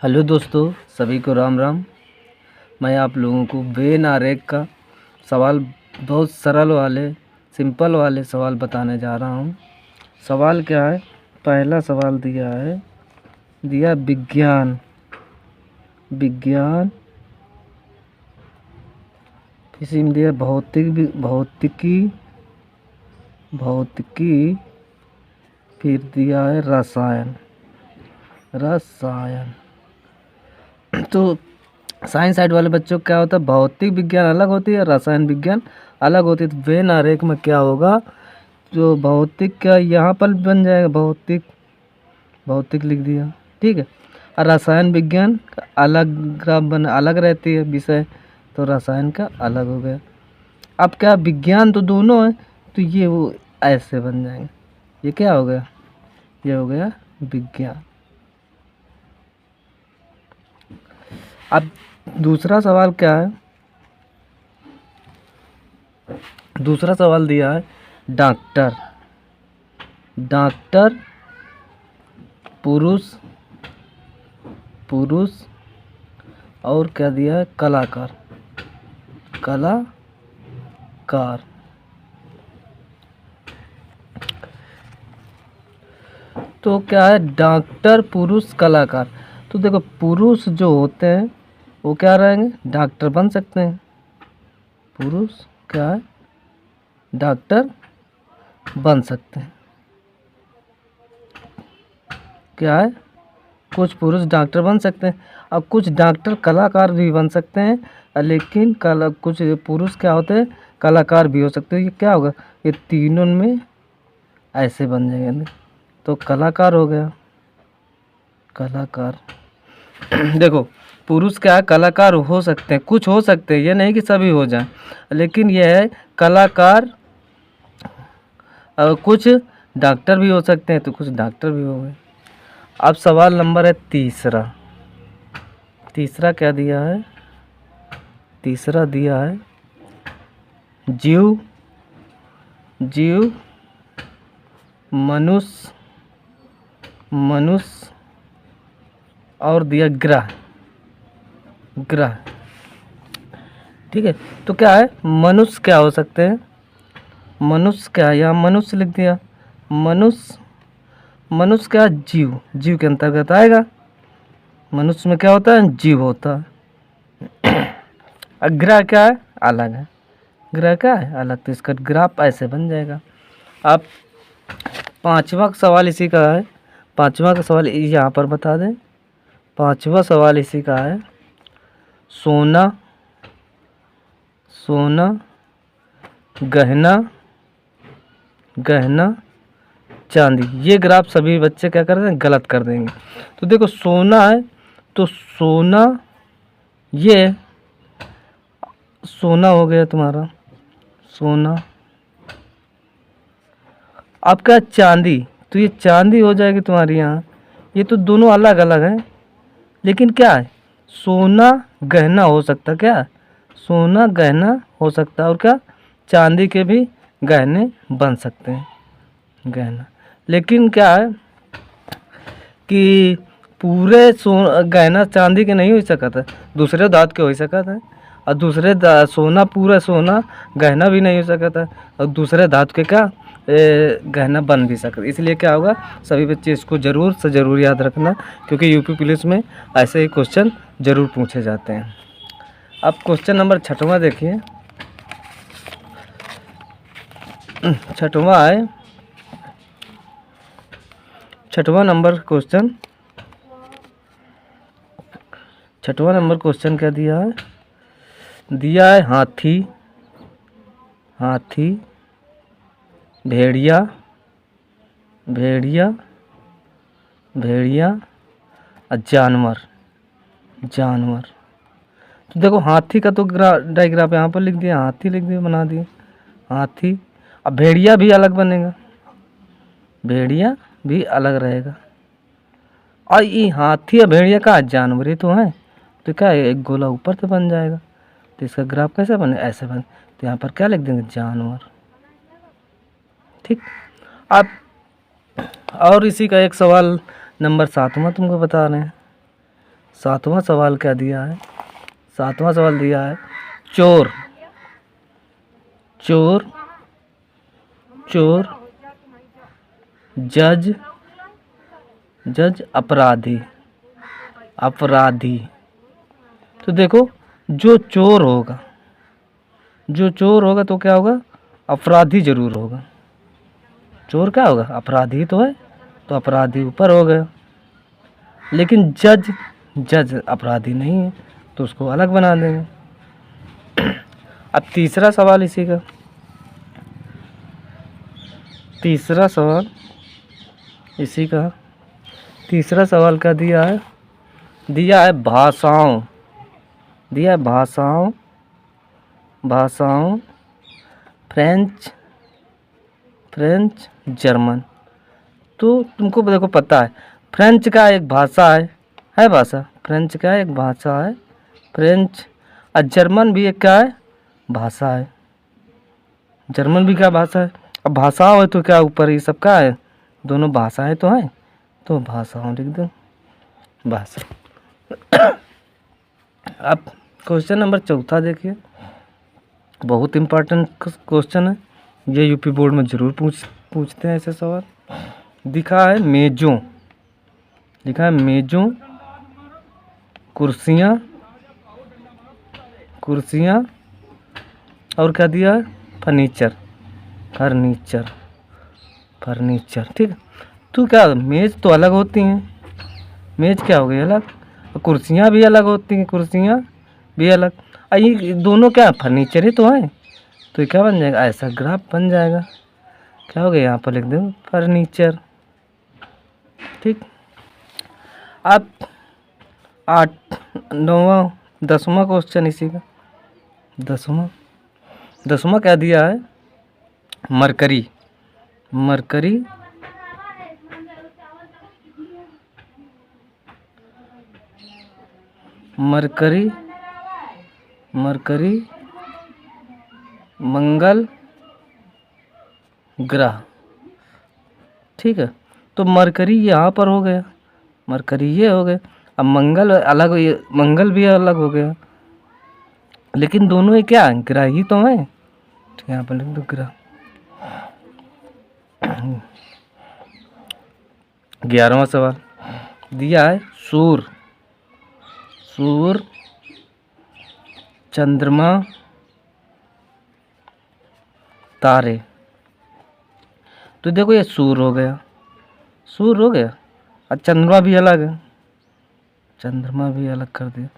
Hello दोस्तों, सभी को राम राम। मैं आप लोगों को वेन आरेख का सवाल, बहुत सरल वाले, सिंपल वाले सवाल बताने जा रहा हूँ। सवाल क्या है? पहला सवाल दिया विज्ञान। विज्ञान इसी में दिया भौतिकी, फिर दिया है रसायन। तो साइंस साइड वाले बच्चों को क्या होता है, भौतिक विज्ञान अलग होती है, रसायन विज्ञान अलग होती है। तो वेन आरेख में क्या होगा, जो भौतिक का यहाँ पर बन जाएगा, भौतिक लिख दिया, ठीक है। और रसायन विज्ञान का अलग ग्राफ बना, अलग रहती है विषय, तो रसायन का अलग हो गया। अब क्या, विज्ञान तो दोनों है, तो ये वो ऐसे बन जाएंगे। ये क्या हो गया? ये हो गया विज्ञान। अब दूसरा सवाल क्या है? दूसरा सवाल दिया है डॉक्टर। पुरुष और क्या दिया है? कलाकार। तो क्या है, डॉक्टर, पुरुष, कलाकार। तो देखो, पुरुष जो होते हैं वो क्या रहेंगे? डॉक्टर बन सकते हैं। पुरुष क्या है? डॉक्टर बन सकते हैं। क्या है? कुछ पुरुष डॉक्टर बन सकते हैं और कुछ डॉक्टर कलाकार भी बन सकते हैं। लेकिन कुछ पुरुष क्या होते हैं? कलाकार भी हो सकते हैं। ये क्या होगा? ये तीनों में ऐसे बन जाएंगे, तो कलाकार हो गया। कलाकार देखो, पुरुष क्या है? कलाकार हो सकते हैं, कुछ हो सकते हैं, ये नहीं कि सभी हो जाएं, लेकिन यह है कलाकार। कुछ डॉक्टर भी हो सकते हैं, तो कुछ डॉक्टर भी हो गए। अब सवाल नंबर है तीसरा क्या दिया है? तीसरा दिया है जीव, मनुष्य और दिया ग्रह। ठीक है, तो क्या है, मनुष्य क्या हो सकते हैं? मनुष्य क्या है? यहाँ मनुष्य लिख दिया। मनुष्य क्या? जीव के अंतर्गत आएगा। मनुष्य में क्या होता है? जीव होता है। ग्रह क्या है? अलग है। ग्रह क्या है? अलग। तो इसका ग्राफ ऐसे बन जाएगा। अब पांचवा सवाल इसी का है। पांचवा का सवाल यहाँ पर बता दें। पांचवा सवाल इसी का है, सोना, गहना, चांदी। ये ग्राफ सभी बच्चे क्या कर देंगे? गलत कर देंगे। तो देखो, सोना है तो ये सोना हो गया तुम्हारा, सोना। अब क्या? चांदी। तो ये चांदी हो जाएगी तुम्हारी यहाँ। ये तो दोनों अलग अलग हैं, लेकिन क्या है, सोना गहना हो सकता। क्या? सोना गहना हो सकता है। और क्या? चांदी के भी गहने बन सकते हैं, गहना। लेकिन क्या है कि पूरे गहना चांदी के नहीं हो सकता है, दूसरे धातु के हो सकता है। और दूसरे सोना, पूरा सोना गहना भी नहीं हो सकता है, और दूसरे धातु के क्या गहना बन भी सकता है। इसलिए क्या होगा, सभी बच्चे इसको ज़रूर से ज़रूर याद रखना, क्योंकि यूपी पुलिस में ऐसे ही क्वेश्चन ज़रूर पूछे जाते हैं। अब क्वेश्चन नंबर 6वां देखिए। 6वां है, 6वां नंबर क्वेश्चन। 6वां नंबर क्वेश्चन क्या दिया है? दिया है हाथी, भेड़िया और जानवर। तो देखो, हाथी का तो डायग्राफ यहाँ पर लिख दिया, हाथी लिख दिया, बना दिया हाथी। अब भेड़िया भी अलग बनेगा, भेड़िया भी अलग रहेगा। और ये हाथी या भेड़िया का जानवर ही तो है, तो क्या है, एक गोला ऊपर से बन जाएगा। तो इसका ग्राफ कैसे बने? ऐसे बने। तो यहाँ पर क्या लिख देंगे? जानवर। ठीक। अब और इसी का एक सवाल नंबर 7वां तुमको बता रहे हैं। सातवां सवाल क्या दिया है? सातवां सवाल दिया है चोर। चोर, चोर, जज, जज, अपराधी, अपराधी। तो देखो जो चोर होगा, जो चोर होगा तो क्या होगा? अपराधी जरूर होगा। चोर क्या होगा? अपराधी तो है, तो अपराधी ऊपर हो गया। लेकिन जज, जज अपराधी नहीं है, तो उसको अलग बना देंगे। अब तीसरा सवाल इसी का, तीसरा सवाल इसी का, तीसरा सवाल क्या दिया है? दिया है भाषाओं, दिया है भाषाओं, भाषाओं, फ्रेंच, फ्रेंच, जर्मन। तो तुमको देखो पता है फ्रेंच का एक भाषा है भाषा, फ्रेंच का एक भाषा है फ्रेंच, और जर्मन भी एक क्या है? भाषा है। जर्मन भी क्या भाषा है? अब भाषाओं है तो क्या ऊपर ये सब का है? दोनों भाषाएं तो हैं, तो भाषाओं लिख दो, भाषा। अब क्वेश्चन नंबर चौथा देखिए, बहुत इम्पोर्टेंट क्वेश्चन है, ये यूपी बोर्ड में ज़रूर पूछते हैं ऐसे सवाल। दिखा है मेज़ों, लिखा है मेज़ों, कुर्सियाँ, कुर्सियाँ, और क्या दिया है? Furniture, furniture, furniture. ठीक है, तो क्या मेज़ तो अलग होती हैं, मेज़ क्या हो गई अलग, और कुर्सियाँ भी अलग होती हैं, कुर्सियाँ भी अलग। ये दोनों क्या फर्नीचर ही तो हैं, तो ये क्या बन जाएगा? ऐसा ग्राफ बन जाएगा। क्या हो गया? यहाँ पर लिख दो फर्नीचर। ठीक, अब 8, 9वां, 10वां क्वेश्चन इसी का, 10वां क्या दिया है? मरकरी, मरकरी, मरकरी, मरकरी, मंगल ग्रह। ठीक है, तो मरकरी यहाँ पर हो गया, मरकरी ये हो गया। अब मंगल अलग, ये मंगल भी अलग हो गया, लेकिन दोनों ही क्या ग्रह ही तो हैं, तो यहाँ पर लिख दो ग्रह। 11वां सवाल दिया है सूर्य, सूर्य, चंद्रमा, तारे। तो देखो ये सूर्य हो गया, सूर्य हो गया, और चंद्रमा भी अलग है, चंद्रमा भी अलग कर दिया।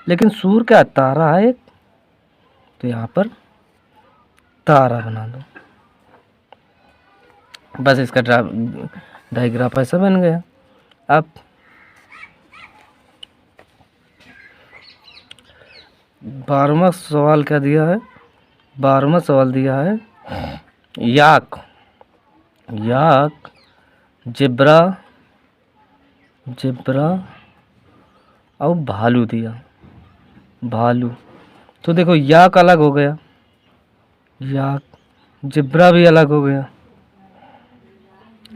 लेकिन सूर्य क्या तारा है एक, तो यहाँ पर तारा बना दो, बस इसका डायग्राफ ऐसा बन गया। अब 12वां सवाल क्या दिया है? 12वां सवाल दिया है याक, याक, जिब्रा, जिब्रा, और भालू दिया, भालू। तो देखो याक अलग हो गया, याक, जिब्रा भी अलग हो गया,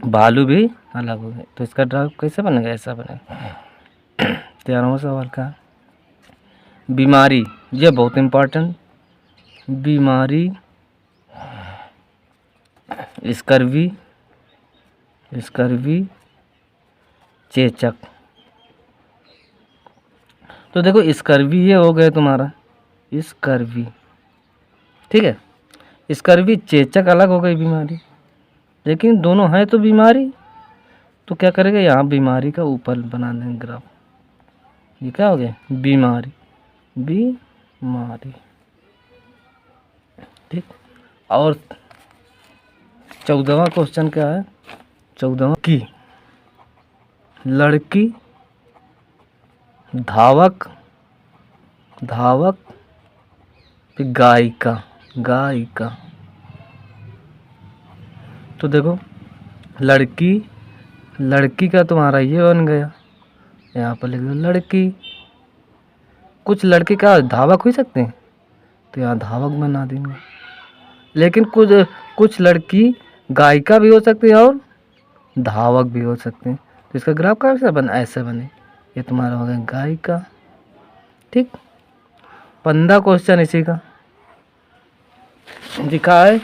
भालू भी अलग हो गया, तो इसका ड्राफ कैसे बनेगा? ऐसा बनेगा। 13वां सवाल का बीमारी, ये बहुत इम्पोर्टेंट, बीमारी, स्कर्वी, स्कर्वी, चेचक। तो देखो स्कर्वी ये हो गया तुम्हारा, स्कर्वी। ठीक है, स्कर्वी, चेचक अलग हो गई बीमारी, लेकिन दोनों हैं तो बीमारी, तो क्या करेगा? यहाँ बीमारी का ऊपर बना देंगे ग्राफ, ये क्या हो गया? बीमारी, बीमारी। ठीक, और 14वां क्वेश्चन क्या है? 14वां की लड़की, धावक, धावक, फिर गायिका, गायिका। तो देखो लड़की, लड़की का तुम्हारा ये बन गया, यहाँ पर लिख दो लड़की। कुछ लड़के क्या धावक हो सकते हैं, तो यहाँ धावक बना देंगे। लेकिन कुछ लड़की गायिका भी हो सकती है और धावक भी हो सकते हैं, तो इसका ग्राफ कैसा बना? ऐसे बने, ये तुम्हारा हो गया गायिका। ठीक, 15 क्वेश्चन इसी का दिखा है।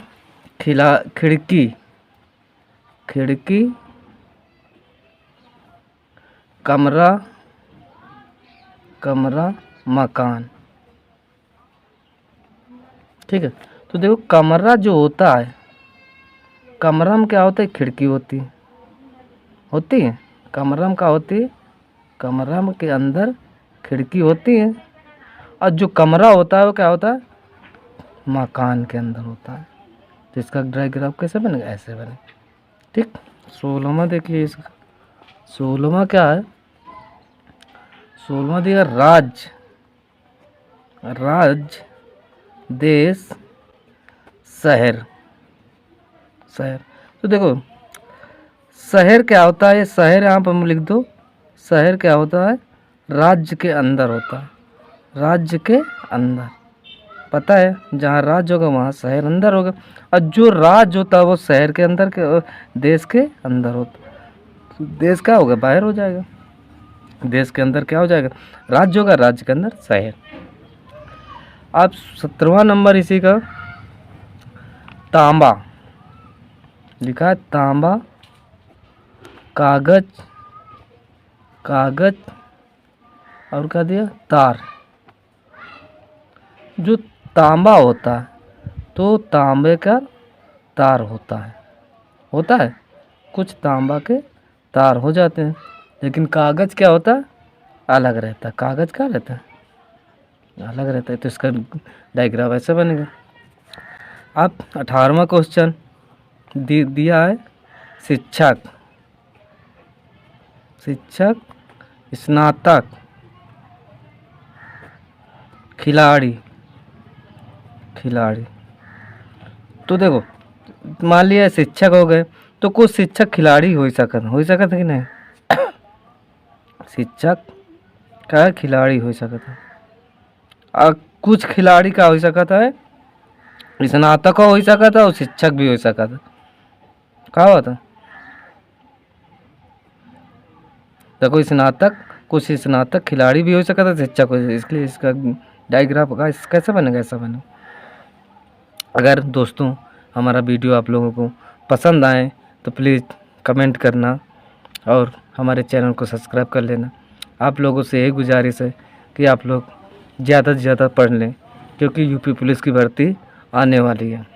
खिड़की, खिड़की, कमरा, कमरा, मकान। ठीक है, तो देखो कमरा जो होता है, कमरा में क्या होता है, खिड़की होती है, कमरा में क्या होती है, कमरा में के अंदर खिड़की होती है। और जो कमरा होता है वो क्या होता है, मकान के अंदर होता है। तो इसका डायग्राम कैसे बनेगा, ऐसे बने। ठीक, 16वां देखिए इसका, 16वां क्या है, 16वां दिया राज्य, राज्य, देश, शहर, शहर। तो देखो शहर क्या होता है, शहर यहाँ पर लिख दो। शहर क्या होता है, राज्य के अंदर होता है, राज्य के अंदर। पता है जहाँ राज्य होगा वहाँ शहर अंदर होगा, और जो राज्य होता है वो शहर के अंदर के, देश के अंदर होता है। तो देश क्या होगा, बाहर हो जाएगा। देश के अंदर क्या हो जाएगा, राज्य होगा, राज्य के अंदर शहर। अब 17वां नंबर इसी का, तांबा लिखा है, तांबा, कागज, कागज, और क्या दिया, तार। जो तांबा होता है तो तांबे का तार होता है, कुछ तांबा के तार हो जाते हैं। लेकिन कागज क्या होता है, अलग रहता है। कागज क्या रहता है, अलग रहता है। तो इसका डायग्राम ऐसे बनेगा। अब 18वां क्वेश्चन दिया है, शिक्षक, शिक्षक, स्नातक, खिलाड़ी, खिलाड़ी। तो देखो मान लिया शिक्षक हो गए, तो कुछ शिक्षक खिलाड़ी हो सकत कि नहीं, शिक्षक का खिलाड़ी हो सकता है। और कुछ खिलाड़ी का हो सकता है, स्नातक हो सकता है, और शिक्षक भी हो सकता है। क्या होता है, देखो स्नातक, कुछ स्नातक खिलाड़ी भी हो सकता है, शिक्षक हो सकता है। इसलिए इसका डायग्राम का कैसे बनेगा, ऐसा बनेगा। अगर दोस्तों हमारा वीडियो आप लोगों को पसंद आए तो प्लीज़ कमेंट करना और हमारे चैनल को सब्सक्राइब कर लेना। आप लोगों से यही गुजारिश है कि आप लोग ज़्यादा से ज़्यादा पढ़ लें, क्योंकि यूपी पुलिस की भर्ती आने वाली है।